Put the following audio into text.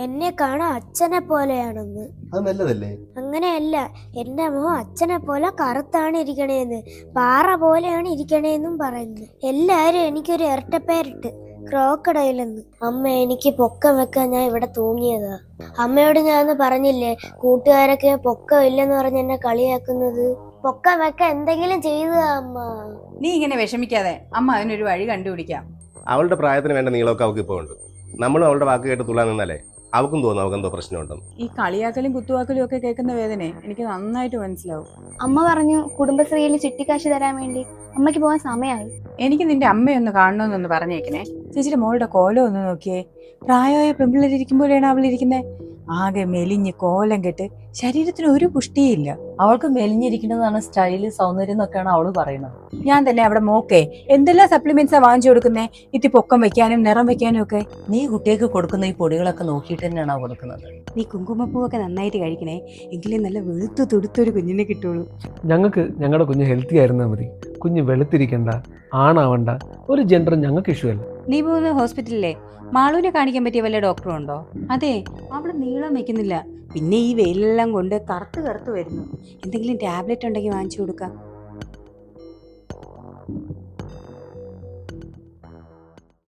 എന്നെ കാണാൻ അച്ഛനെ പോലെയാണെന്ന്. അത് നല്ലതല്ലേ? അങ്ങനെയല്ല, എന്റെ മുഖം അച്ഛനെ പോലെ കറുത്താണ് ഇരിക്കണേന്ന്, പാറ പോലെയാണ് ഇരിക്കണേന്നും പറയുന്നു. എല്ലാരും എനിക്കൊരു ഇരട്ടപ്പേരിട്ട്, ക്രോക്കഡൈലെന്ന്. അമ്മ എനിക്ക് പൊക്കം വെക്കാൻ ഞാൻ ഇവിടെ തൂങ്ങിയതാ. അമ്മയോട് ഞാൻ പറഞ്ഞില്ലേ, കൂട്ടുകാരൊക്കെ പൊക്കം ഇല്ലെന്ന് പറഞ്ഞ് എന്നെ കളിയാക്കുന്നത്. പൊക്കം വെക്കാൻ എന്തെങ്കിലും ചെയ്തതാ അമ്മ. നീ ഇങ്ങനെ വിഷമിക്കാതെ, അമ്മ അതിനൊരു വഴി കണ്ടുപിടിക്കാം. അവളുടെ പ്രായത്തിന് വേണ്ട നീളമൊക്കെ അവൾക്ക് ഇപ്പോൾ ഉണ്ട്. നമ്മളും അവളുടെ വാക്ക് കേട്ട് തുള്ളാൻ നിന്നാലേ അവൾക്കും തോന്നും അവൾക്ക് എന്തോ പ്രശ്നമുണ്ടെന്ന്. ഈ കളിയാക്കലും കുത്തുവാക്കലും ഒക്കെ കേൾക്കുന്ന വേദന എനിക്ക് നന്നായിട്ട് മനസ്സിലാവും. അമ്മ പറഞ്ഞു കുടുംബശ്രീയിൽ ചിട്ടിക്കാശ് തരാൻ വേണ്ടി. അമ്മയ്ക്ക് പോകാൻ സമയമായി. എനിക്ക് നിന്റെ അമ്മയൊന്ന് കാണണമെന്നൊന്ന് പറഞ്ഞേക്കണേ. ചേച്ചിയുടെ മോളുടെ കോലം ഒന്ന് നോക്കിയേ. പ്രായമായ പെമ്പിള്ളേരിക്കുമ്പോഴാണ് അവളിരിക്കുന്നത്. ആകെ മെലിഞ്ഞ് കോലം കെട്ട്, ശരീരത്തിന് ഒരു പുഷ്ടിയില്ല. അവൾക്ക് മെലിഞ്ഞിരിക്കുന്നതാണ് സ്റ്റൈല്, സൗന്ദര്യം എന്നൊക്കെയാണ് അവള് പറയുന്നത്. ഞാൻ തന്നെ അവിടെ മോക്കേ എന്തെല്ലാം സപ്ലിമെന്റ്സാ വാങ്ങിച്ചു കൊടുക്കുന്നേ, ഇത്തി പൊക്കം വെക്കാനും നിറം വെക്കാനും ഒക്കെ. നീ കുട്ടികൾക്ക് കൊടുക്കുന്ന ഈ പൊടികളൊക്കെ നോക്കിയിട്ട് തന്നെയാണോ കൊടുക്കുന്നത്? നീ കുങ്കുമപ്പൂവൊക്കെ നന്നായിട്ട് കഴിക്കണേ, എങ്കിലേ നല്ല വെളുത്തു തുടുത്തൊരു കുഞ്ഞിനെ കിട്ടുള്ളൂ. ഞങ്ങൾക്ക് ഞങ്ങളുടെ കുഞ്ഞ് ഹെൽത്തി ആയിരുന്നാൽ മതി. കുഞ്ഞ് വെളുത്തിരിക്കണ്ട, ആണാവണ്ട, ഒരു ജെൻഡർ ഞങ്ങൾക്ക് ഇഷ്യൂ അല്ല. നീ പോകുന്ന ഹോസ്പിറ്റലിലെ മാളുവിനെ കാണിക്കാൻ പറ്റിയ വല്ല ഡോക്ടറും ഉണ്ടോ? അതെ, അവിടെ നീളം വെക്കുന്നില്ല. പിന്നെ ഈ വെയിലെല്ലാം കൊണ്ട് കറുത്ത് വരുന്നു. എന്തെങ്കിലും ടാബ്ലറ്റ് ഉണ്ടെങ്കിൽ വാങ്ങിച്ചു കൊടുക്കാം.